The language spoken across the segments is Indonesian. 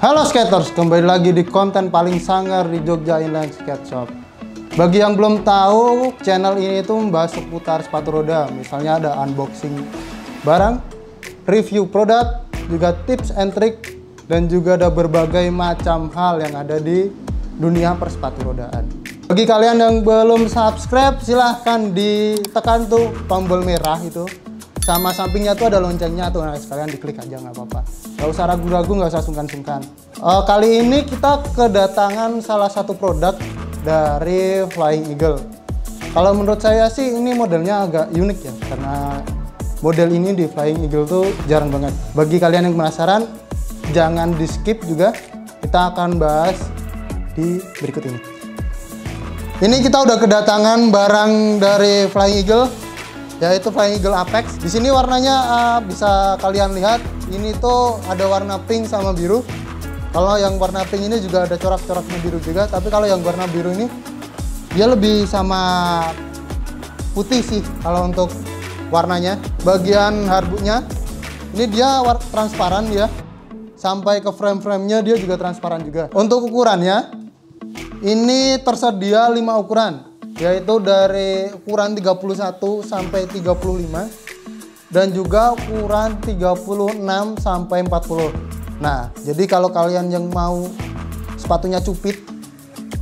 Halo skaters, kembali lagi di konten paling sangar di Jogja Inline Skate Shop. Bagi yang belum tahu, channel ini itu membahas seputar sepatu roda. Misalnya ada unboxing barang, review produk, juga tips and trick, dan juga ada berbagai macam hal yang ada di dunia persepatu rodaan. Bagi kalian yang belum subscribe, silahkan ditekan tuh tombol merah itu. Sama sampingnya tuh ada loncengnya tuh, nah sekalian diklik aja nggak apa-apa. Gak usah ragu-ragu, nggak usah sungkan-sungkan. Kali ini kita kedatangan salah satu produk dari Flying Eagle. Kalau menurut saya sih ini modelnya agak unik ya, karena model ini di Flying Eagle tuh jarang banget. Bagi kalian yang penasaran, jangan di skip juga. Kita akan bahas di berikut ini. Ini kita udah kedatangan barang dari Flying Eagle, yaitu Flying Eagle Apex. Di sini warnanya bisa kalian lihat, ini tuh ada warna pink sama biru. Kalau yang warna pink ini juga ada corak-coraknya biru juga, tapi kalau yang warna biru ini dia lebih sama putih sih kalau untuk warnanya. Bagian hardbooknya ini dia transparan ya, sampai ke frame-framenya dia juga transparan juga. Untuk ukurannya ini tersedia 5 ukuran, yaitu dari ukuran 31 sampai 35 dan juga ukuran 36 sampai 40. Nah, jadi kalau kalian yang mau sepatunya cupit,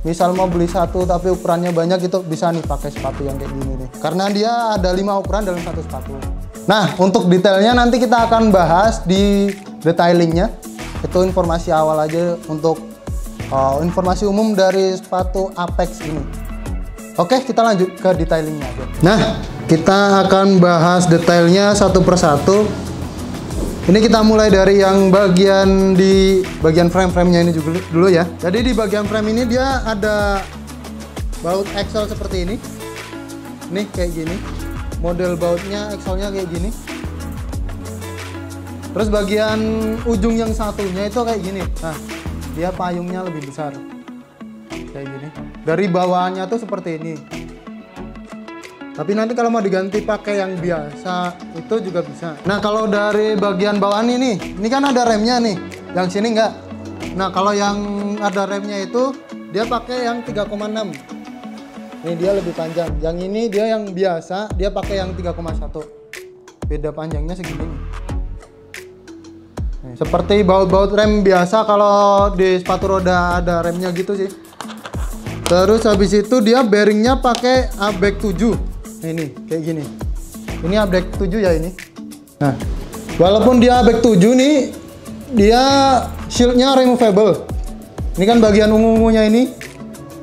misal mau beli satu tapi ukurannya banyak, itu bisa nih pakai sepatu yang kayak gini nih. Karena dia ada 5 ukuran dalam satu sepatu. Nah, untuk detailnya nanti kita akan bahas di detailingnya. Itu informasi awal aja untuk informasi umum dari sepatu Apex ini. Oke, kita lanjut ke detailingnya aja. Nah, kita akan bahas detailnya satu persatu. Ini kita mulai dari yang bagian frame-framenya ini juga dulu ya. Jadi di bagian frame ini dia ada baut axle seperti ini. Nih kayak gini. Model bautnya axle-nya kayak gini. Terus bagian ujung yang satunya itu kayak gini. Nah, dia payungnya lebih besar. Kayak gini. Dari bawahnya tuh seperti ini. Tapi nanti kalau mau diganti pakai yang biasa itu juga bisa. Nah, kalau dari bagian bawah ini kan ada remnya nih, yang sini enggak. Nah, kalau yang ada remnya itu dia pakai yang 3,6. Ini dia lebih panjang. Yang ini dia yang biasa, dia pakai yang 3,1. Beda panjangnya segini. Seperti baut-baut rem biasa kalau di sepatu roda ada remnya gitu sih. Terus habis itu dia bearingnya pakai ABEK 7. Ini kayak gini. Ini ABEK 7 ya ini. Nah, walaupun dia ABEK 7 nih, dia shieldnya removable. Ini kan bagian ungu-ungunya ini,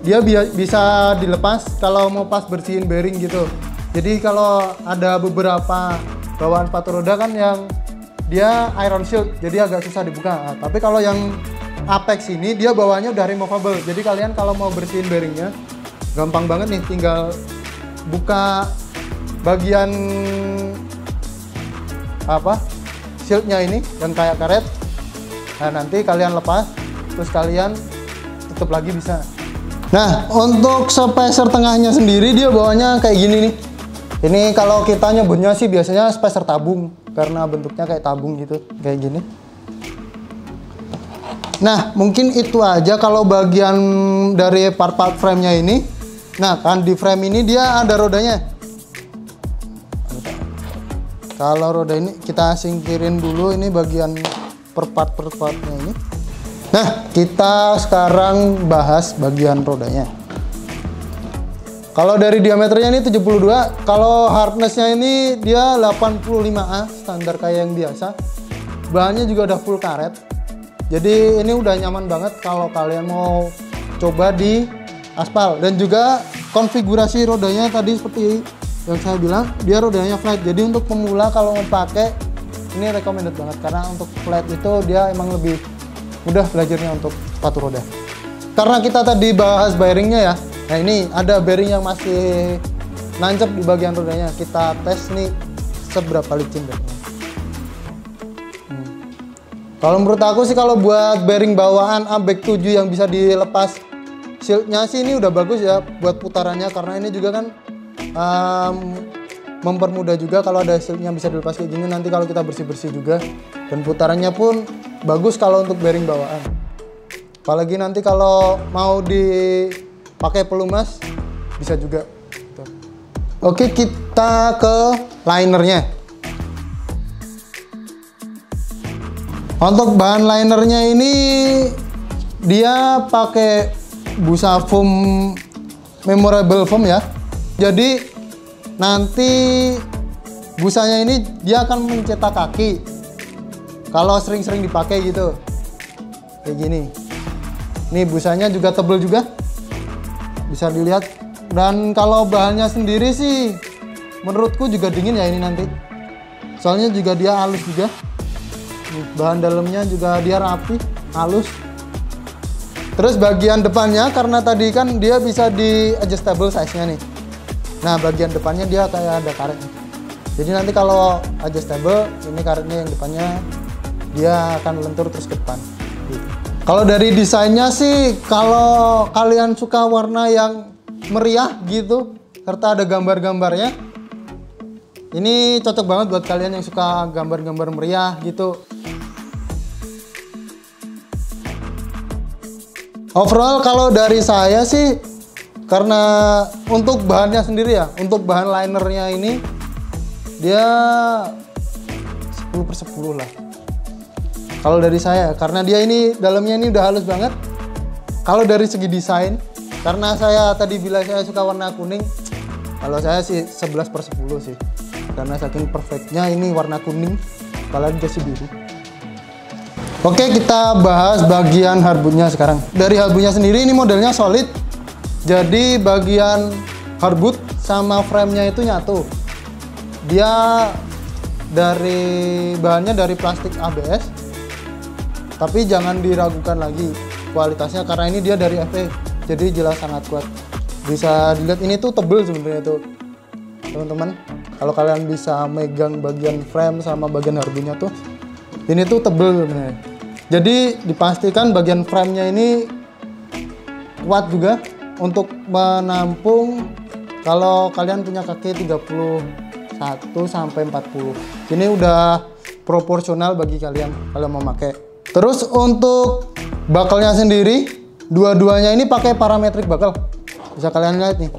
dia bisa dilepas kalau mau pas bersihin bearing gitu. Jadi kalau ada beberapa bawaan sepatu roda kan yang dia iron shield, jadi agak susah dibuka. Nah, tapi kalau yang Apex ini dia bawahnya udah removable. Jadi kalian kalau mau bersihin bearingnya gampang banget nih, tinggal buka bagian shieldnya ini yang kayak karet. Nah, nanti kalian lepas terus kalian tutup lagi bisa. Nah, untuk spacer tengahnya sendiri dia bawahnya kayak gini nih. Ini kalau kita nyebutnya sih biasanya spacer tabung karena bentuknya kayak tabung gitu, kayak gini. Nah, mungkin itu aja kalau bagian dari part-part frame-nya ini. Nah, kan di frame ini dia ada rodanya. Kalau roda ini kita singkirin dulu, ini bagian per part-partnya ini. Nah, kita sekarang bahas bagian rodanya. Kalau dari diameternya ini 72, kalau hardness-nya ini dia 85A, standar kayak yang biasa. Bahannya juga udah full karet. Jadi ini udah nyaman banget kalau kalian mau coba di aspal. Dan juga konfigurasi rodanya tadi seperti yang saya bilang, dia rodanya flat. Jadi untuk pemula kalau mau pakai ini recommended banget, karena untuk flat itu dia emang lebih mudah belajarnya untuk sepatu roda. Karena kita tadi bahas bearingnya ya. Nah, ini ada bearing yang masih nancep di bagian rodanya. Kita tes nih seberapa licin bearingnya. Kalau menurut aku sih kalau buat bearing bawaan ABEK 7 yang bisa dilepas shieldnya sih ini udah bagus ya buat putarannya, karena ini juga kan mempermudah juga kalau ada shieldnya bisa dilepas kayak gini nanti kalau kita bersih-bersih juga, dan putarannya pun bagus kalau untuk bearing bawaan. Apalagi nanti kalau mau dipakai pelumas bisa juga. Oke, kita ke linernya. Untuk bahan linernya ini dia pakai busa foam, memorable foam ya. Jadi nanti busanya ini dia akan mencetak kaki kalau sering-sering dipakai gitu, kayak gini. Ini busanya juga tebel juga, bisa dilihat. Dan kalau bahannya sendiri sih menurutku juga dingin ya ini nanti, soalnya juga dia halus juga. Bahan dalamnya juga dia rapi, halus. Terus bagian depannya, karena tadi kan dia bisa di adjustable size-nya nih. Nah, bagian depannya dia kayak ada karet. Jadi nanti kalau adjustable, ini karetnya yang depannya dia akan lentur terus ke depan. Kalau dari desainnya sih, kalau kalian suka warna yang meriah gitu, serta ada gambar-gambarnya, ini cocok banget buat kalian yang suka gambar-gambar meriah gitu. Overall kalau dari saya sih, karena untuk bahannya sendiri ya, untuk bahan linernya ini dia 10/10 lah. Kalau dari saya, karena dia ini dalamnya ini udah halus banget. Kalau dari segi desain, karena saya tadi bilang saya suka warna kuning, kalau saya sih 11/10 sih. Karena saking perfectnya ini warna kuning, apalagi dikasih biru. Oke, kita bahas bagian hardbootnya sekarang. Dari hardbootnya sendiri ini modelnya solid. Jadi bagian hardboot sama frame-nya itu nyatu. Dia dari bahannya dari plastik ABS. Tapi jangan diragukan lagi kualitasnya, karena ini dia dari FE. Jadi jelas sangat kuat. Bisa dilihat ini tuh tebel sebenarnya tuh, teman-teman. Kalau kalian bisa megang bagian frame sama bagian hardbootnya tuh, ini tuh tebel sebenarnya. Jadi dipastikan bagian frame-nya ini kuat juga untuk menampung kalau kalian punya kaki 31 sampai 40. Ini udah proporsional bagi kalian kalau mau pakai. Terus untuk bakalnya sendiri, dua-duanya ini pakai parametric bakal. Bisa kalian lihat nih,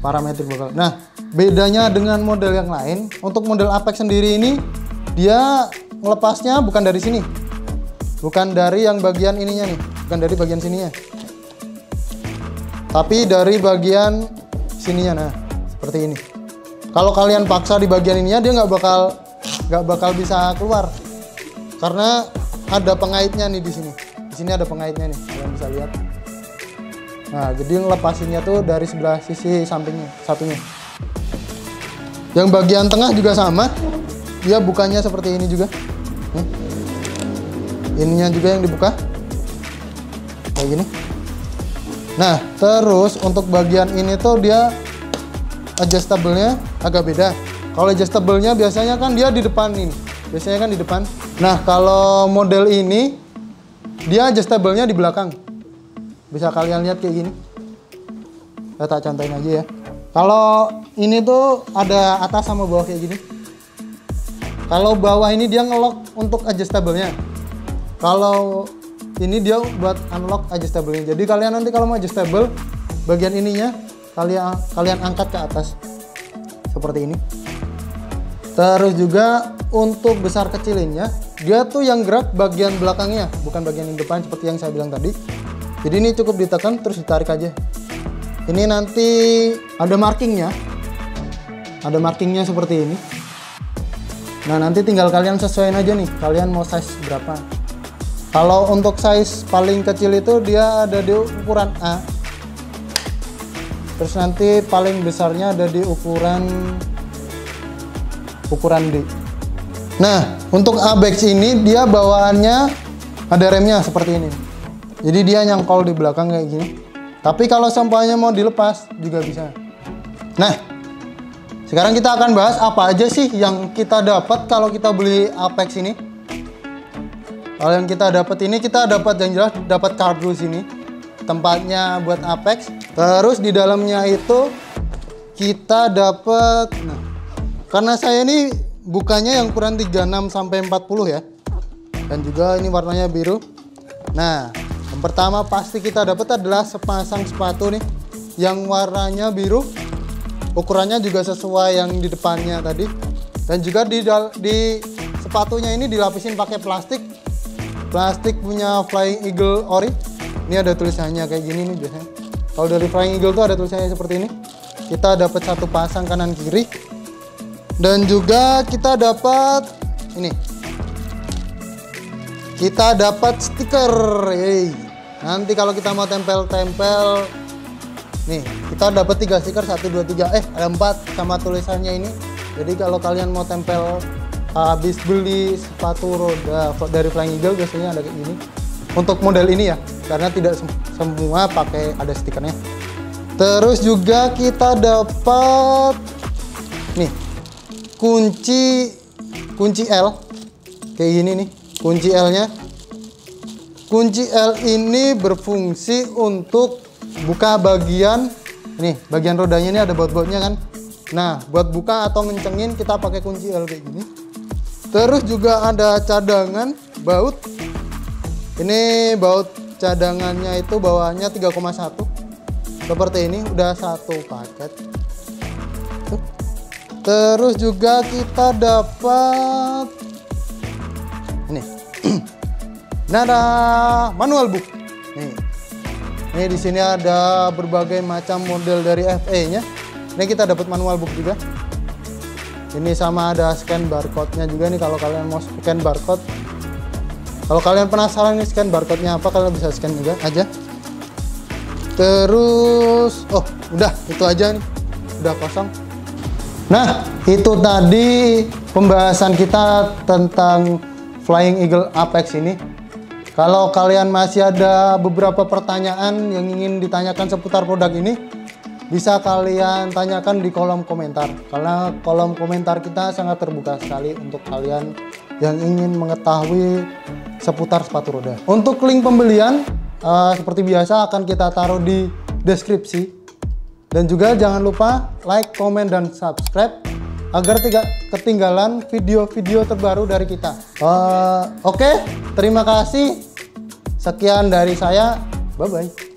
parametric bakal. Nah, bedanya dengan model yang lain, untuk model Apex sendiri ini dia melepasnya bukan dari sini, bukan dari yang bagian ininya nih, bukan dari bagian sininya, tapi dari bagian sininya. Nah, seperti ini. Kalau kalian paksa di bagian ininya, dia nggak bakal bisa keluar, karena ada pengaitnya nih di sini. Di sini ada pengaitnya nih, kalian bisa lihat. Nah, jadi ngelepasinnya tuh dari sebelah sisi sampingnya satunya. Yang bagian tengah juga sama, dia bukanya seperti ini juga. Nih. Ininya juga yang dibuka kayak gini. Nah, terus untuk bagian ini tuh dia adjustable-nya agak beda. Kalau adjustable-nya biasanya kan dia di depan ini. Biasanya kan di depan. Nah, kalau model ini dia adjustable-nya di belakang. Bisa kalian lihat kayak gini. Saya tak contohin aja ya. Kalau ini tuh ada atas sama bawah kayak gini. Kalau bawah ini dia nge-lock untuk adjustable-nya. Kalau ini dia buat unlock adjustable-nya. Jadi kalian nanti kalau mau adjustable, bagian ininya kalian angkat ke atas. Seperti ini. Terus juga untuk besar kecilinnya, dia tuh yang gerak bagian belakangnya, bukan bagian yang depan seperti yang saya bilang tadi. Jadi ini cukup ditekan terus ditarik aja. Ini nanti ada markingnya. Ada markingnya seperti ini. Nah, nanti tinggal kalian sesuaiin aja nih, kalian mau size berapa. Kalau untuk size paling kecil itu dia ada di ukuran A. Terus nanti paling besarnya ada di ukuran D. Nah, untuk Apex ini dia bawaannya ada remnya seperti ini. Jadi dia nyangkol di belakang kayak gini. Tapi kalau sampahnya mau dilepas juga bisa. Nah, sekarang kita akan bahas apa aja sih yang kita dapat kalau kita beli Apex ini. Kalau yang kita dapat ini, kita dapat yang jelas dapat kardus ini, tempatnya buat Apex. Terus di dalamnya itu kita dapat, nah, karena saya ini bukanya yang ukuran 36 sampai 40 ya. Dan juga ini warnanya biru. Nah, Yang pertama pasti kita dapat adalah sepasang sepatu nih yang warnanya biru. Ukurannya juga sesuai yang di depannya tadi. Dan juga di sepatunya ini dilapisin pakai plastik. Plastik punya Flying Eagle ori. Ini ada tulisannya kayak gini nih biasanya. Kalau dari Flying Eagle tuh ada tulisannya seperti ini. Kita dapat satu pasang kanan kiri. Dan juga kita dapat ini. Kita dapat stiker. Nanti kalau kita mau tempel-tempel, nih kita dapat 3 stiker, 1, 2, 3, ada 4 sama tulisannya ini. Jadi kalau kalian mau tempel habis beli sepatu roda dari Flying Eagle biasanya ada kayak gini. Untuk model ini ya, karena tidak semua pakai ada stikernya. Terus juga kita dapat nih kunci L kayak gini nih. Kunci L-nya. Kunci L ini berfungsi untuk buka bagian nih, bagian rodanya ini ada baut-bautnya kan. Nah, buat buka atau ngencengin kita pakai kunci L kayak gini. Terus juga ada cadangan baut. Ini baut cadangannya itu bawaannya 3,1. Seperti ini, udah satu paket. Terus juga kita dapat ini. Nah, ada manual book. Ini di sini ada berbagai macam model dari FE-nya. Ini kita dapat manual book juga. Ini sama ada scan barcode-nya juga nih kalau kalian mau scan barcode. Kalau kalian penasaran nih scan barcode-nya apa, kalian bisa scan juga aja. Terus, udah itu aja nih. Udah kosong. Nah, itu tadi pembahasan kita tentang Flying Eagle Apex ini. Kalau kalian masih ada beberapa pertanyaan yang ingin ditanyakan seputar produk ini, bisa kalian tanyakan di kolom komentar. Karena kolom komentar kita sangat terbuka sekali untuk kalian yang ingin mengetahui seputar sepatu roda. Untuk link pembelian, seperti biasa akan kita taruh di deskripsi. Dan juga jangan lupa like, komen, dan subscribe agar tidak ketinggalan video-video terbaru dari kita. Oke, terima kasih. Sekian dari saya. Bye-bye.